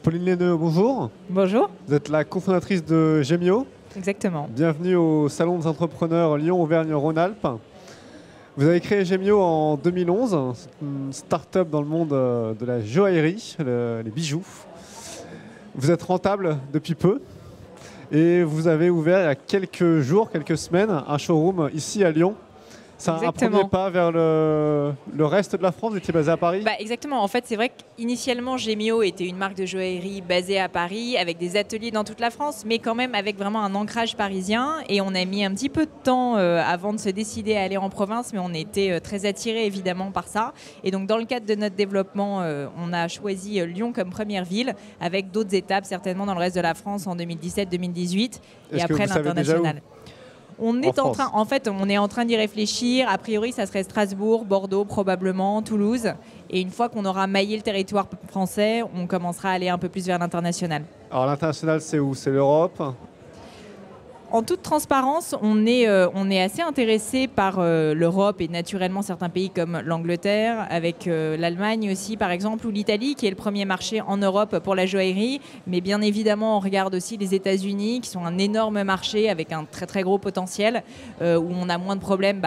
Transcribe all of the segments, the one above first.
Pauline Léneux, bonjour. Bonjour. Vous êtes la cofondatrice de Gemio. Exactement. Bienvenue au Salon des entrepreneurs Lyon-Auvergne-Rhône-Alpes. Vous avez créé Gemio en 2011. C'est une start-up dans le monde de la joaillerie, les bijoux. Vous êtes rentable depuis peu et vous avez ouvert il y a quelques jours, quelques semaines, un showroom ici à Lyon. C'est un premier pas vers le reste de la France. Vous étiez basé à Paris? Exactement. En fait, c'est vrai qu'initialement, Gemio était une marque de joaillerie basée à Paris, avec des ateliers dans toute la France, mais quand même avec vraiment un ancrage parisien. Et on a mis un petit peu de temps avant de se décider à aller en province, mais on était très attirés évidemment par ça. Et donc, dans le cadre de notre développement, on a choisi Lyon comme première ville, avec d'autres étapes certainement dans le reste de la France en 2017-2018 et après l'international. On est en train d'y réfléchir. A priori, ça serait Strasbourg, Bordeaux, probablement, Toulouse. Et une fois qu'on aura maillé le territoire français, on commencera à aller un peu plus vers l'international. Alors l'international, c'est où? C'est l'Europe? En toute transparence, on est assez intéressé par l'Europe et naturellement certains pays comme l'Angleterre, avec l'Allemagne aussi par exemple, ou l'Italie qui est le premier marché en Europe pour la joaillerie. Mais bien évidemment, on regarde aussi les États-Unis qui sont un énorme marché avec un très très gros potentiel, où on a moins de problèmes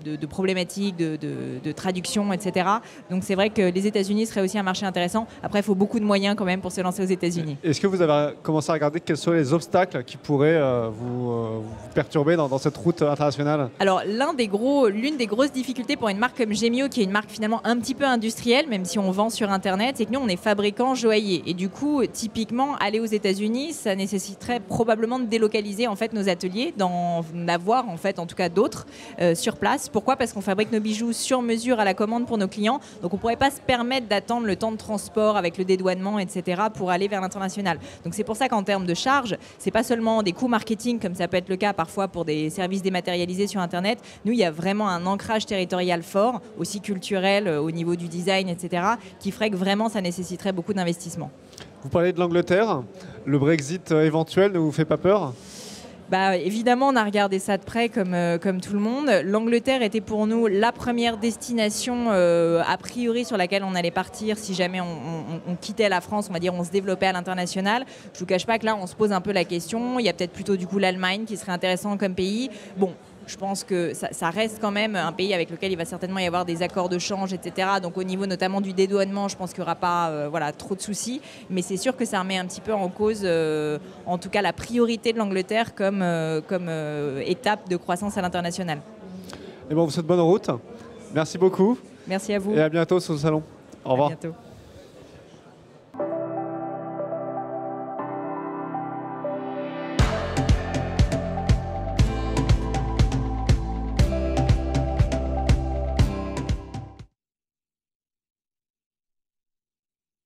de problématiques, de traduction, etc. Donc c'est vrai que les États-Unis seraient aussi un marché intéressant. Après, il faut beaucoup de moyens quand même pour se lancer aux États-Unis. Est-ce que vous avez commencé à regarder quels sont les obstacles qui pourraient vous perturber dans cette route internationale? Alors l'une des grosses difficultés pour une marque comme Gemio, qui est une marque finalement un petit peu industrielle, même si on vend sur Internet, c'est que nous on est fabricant joaillier. Et du coup, typiquement, aller aux États-Unis, ça nécessiterait probablement de délocaliser en fait nos ateliers, d'en avoir en fait en tout cas d'autres sur place. Pourquoi? Parce qu'on fabrique nos bijoux sur mesure à la commande pour nos clients. Donc on ne pourrait pas se permettre d'attendre le temps de transport avec le dédouanement, etc. pour aller vers l'international. Donc c'est pour ça qu'en termes de charges, c'est pas seulement des coûts marketing comme ça peut être le cas parfois pour des services dématérialisés sur Internet. Nous, il y a vraiment un ancrage territorial fort, aussi culturel au niveau du design, etc., qui ferait que vraiment ça nécessiterait beaucoup d'investissement. Vous parlez de l'Angleterre. Le Brexit éventuel ne vous fait pas peur? Évidemment, on a regardé ça de près comme tout le monde. L'Angleterre était pour nous la première destination a priori sur laquelle on allait partir si jamais on quittait la France, on va dire on se développait à l'international. Je ne vous cache pas que là, on se pose un peu la question. Il y a peut-être plutôt du coup l'Allemagne qui serait intéressant comme pays. Bon, je pense que ça reste quand même un pays avec lequel il va certainement y avoir des accords de change, etc. Donc au niveau notamment du dédouanement, je pense qu'il n'y aura pas trop de soucis. Mais c'est sûr que ça remet un petit peu en cause, en tout cas, la priorité de l'Angleterre comme étape de croissance à l'international. Et bon, vous souhaite bonne route. Merci beaucoup. Merci à vous. Et à bientôt sur le salon. Au revoir. À bientôt.